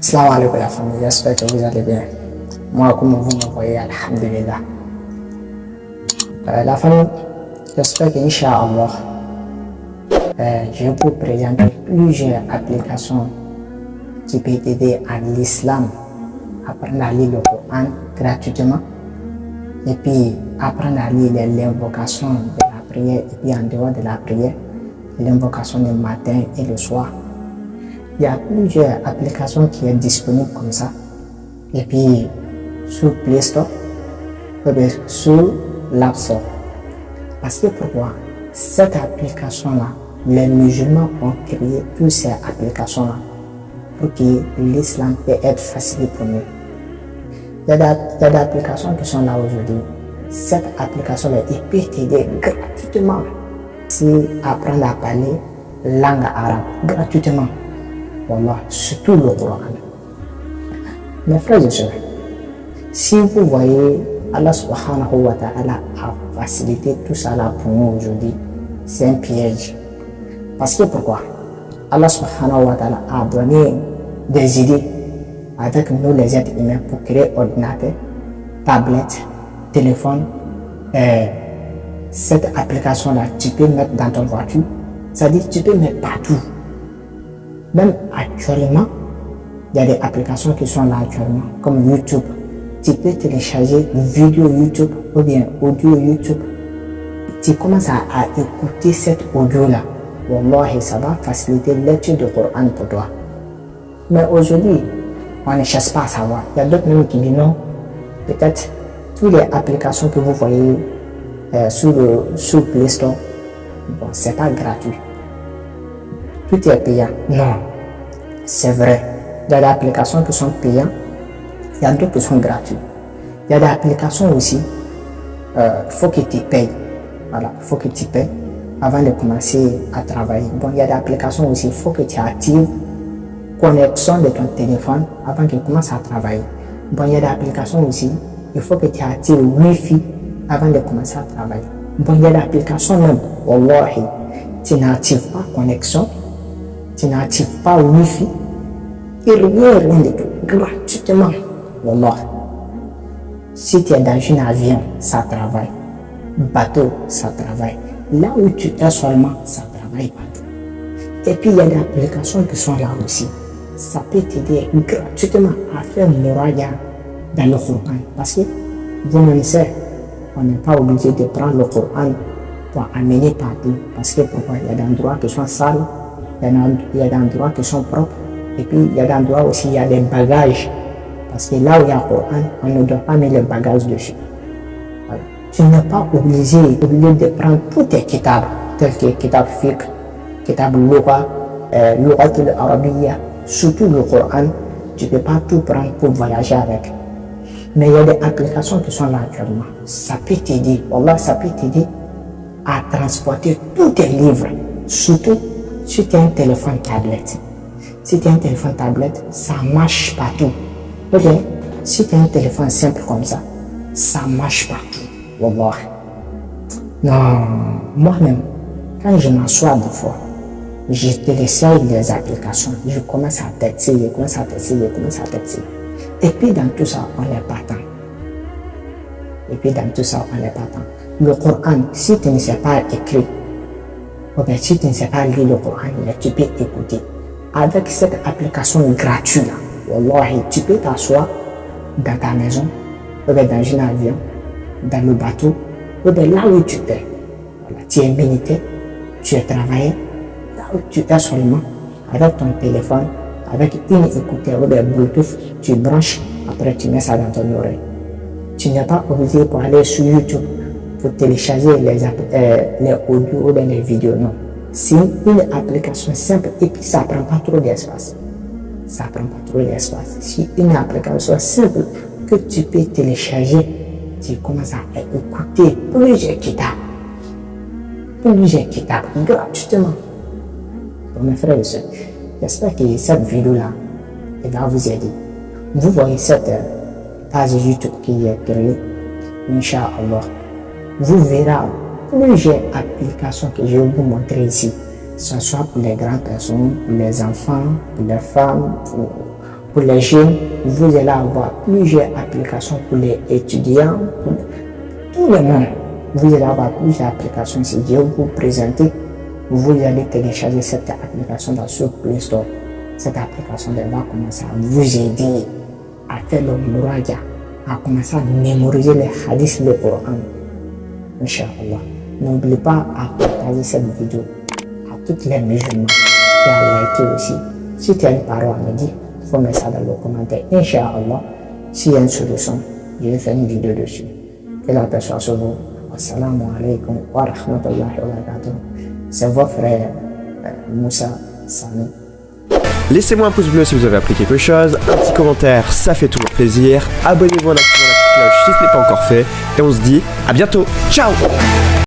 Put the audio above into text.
Salam alaikum la famille, j'espère que vous allez bien. Moi, comme vous me voyez, alhamdulillah. La famille, j'espère qu'Inch'Allah, je vais vous présenter plusieurs applications qui peuvent t'aider à l'islam, apprendre à lire le Coran gratuitement, et puis apprendre à lire l'invocation de la prière, et puis en dehors de la prière, l'invocation du matin et le soir. Il y a plusieurs applications qui sont disponibles comme ça. Et puis, sur Play Store, ou bien sur l'App Store. Parce que pourquoi? Cette application-là, les musulmans ont créé toutes ces applications-là pour que l'islam peut être facile pour nous. Il y a des applications qui sont là aujourd'hui. Cette application-là, il peut t'aider gratuitement si apprendre à parler langue arabe gratuitement. Wallah, surtout le Coran. Mes frères et sœurs, si vous voyez Allah subhanahu wa ta'ala a facilité tout ça là pour nous aujourd'hui, c'est un piège. Parce que pourquoi? Allah subhanahu wa ta'ala a donné des idées avec nous les êtres humains pour créer ordinateur, tablette, téléphone. Cette application là, tu peux mettre dans ton voiture, c'est-à-dire tu peux mettre partout. Même actuellement, il y a des applications qui sont là actuellement, comme YouTube. Tu peux télécharger une vidéo YouTube ou bien audio YouTube. Tu commences à écouter cet audio-là. Wallah, ça va faciliter l'étude du Coran pour toi. Mais aujourd'hui, on ne cherche pas à savoir. Il y a d'autres même qui disent non. Peut-être toutes les applications que vous voyez sur Play Store, bon, c'est pas gratuit. Tout est payant. Non, c'est vrai. Il y a des applications qui sont payantes, il y a d'autres qui sont gratuites. Il y a des applications aussi, il faut que tu payes. Voilà, il faut que tu payes avant de commencer à travailler. Bon, il y a des applications aussi, il faut que tu actives connexion de ton téléphone avant qu'il commence à travailler. Bon, il y a des applications aussi, il faut que tu actives Wi-Fi avant de commencer à travailler. Bon, il y a des applications même, wallahi, tu n'actives pas connexion, tu n'actives pas Wi-Fi, et rien de tout, gratuitement. Wallah. Si tu es dans un avion, ça travaille. Bateau, ça travaille. Là où tu es seulement, ça travaille partout. Et puis il y a des applications qui sont là aussi. Ça peut t'aider gratuitement à faire Mouraya dans le Coran. Parce que vous-même savez, on n'est pas obligé de prendre le Coran pour amener partout. Parce que pourquoi? Il y a des endroits qui sont sales, il y a des endroits qui sont propres. Et puis il y a des endroits aussi, il y a des bagages. Parce que là où il y a le Coran, on ne doit pas mettre les bagages dessus. Voilà. Tu n'es pas obligé de prendre tous tes kitabs, tels que kitab fiqh, kitab lugha, lughat al-arabiyya, surtout le Coran. Tu ne peux pas tout prendre pour voyager avec. Mais il y a des applications qui sont là actuellement. Ça peut t'aider, wallah, ça peut t'aider à transporter tous tes livres, surtout si tu as un téléphone tablette. Si tu as un téléphone tablette, ça marche partout. Ou bien, si tu as un téléphone simple comme ça, ça marche partout. Wallah. Non, moi-même, quand je m'assois des fois, je télécharge les applications, je commence à texter, Et puis dans tout ça, on n'est pas tant. Le Coran, si tu ne sais pas écrire, ou bien si tu ne sais pas lire le Coran, tu peux écouter. Avec cette application gratuite là, wallahi, tu peux t'asseoir dans ta maison, ou bien dans un avion, dans le bateau, ou bien là où tu es. Voilà, tu es militaire, tu es travailleur, là où tu es seulement, avec ton téléphone, avec une écouteur ou bien Bluetooth, tu branches, après tu mets ça dans ton oreille. Tu n'es pas obligé pour aller sur YouTube pour télécharger les audios ou bien les vidéos, non. C'est une application simple et puis ça ne prend pas trop d'espace. C'est une application simple que tu peux télécharger. Tu commences à écouter plusieurs kitabs gratuitement. Pour mes frères et sœurs, j'espère que cette vidéo-là va vous aider. Vous voyez cette page YouTube qui est créée, Inch'Allah. Vous verrez plusieurs applications que je vais vous montrer ici, que ce soit pour les grandes personnes, pour les enfants, pour les femmes, Pour les jeunes, vous allez avoir plusieurs applications pour les étudiants, pour tout le monde. Vous allez avoir plusieurs applications. Si je vous présente, vous allez télécharger cette application dans ce Play Store. Cette application va commencer à vous aider à faire le muraja, à commencer à mémoriser les hadiths, le Coran. Inch'Allah. N'oubliez pas à partager cette vidéo à toutes les musulmans et à liker aussi. Si tu as une parole à me dire, il faut mettre ça dans le commentaire. Inch'Allah, s'il y a une solution, je vais faire une vidéo dessus. Que la personne soit sur vous. Assalamu alaikum wa rahmatullahi wa barakatuh. C'est votre frère Moussa Sami. Laissez-moi un pouce bleu si vous avez appris quelque chose, un petit commentaire, ça fait toujours plaisir. Abonnez-vous en activant la petite cloche si ce n'est pas encore fait. Et on se dit à bientôt. Ciao!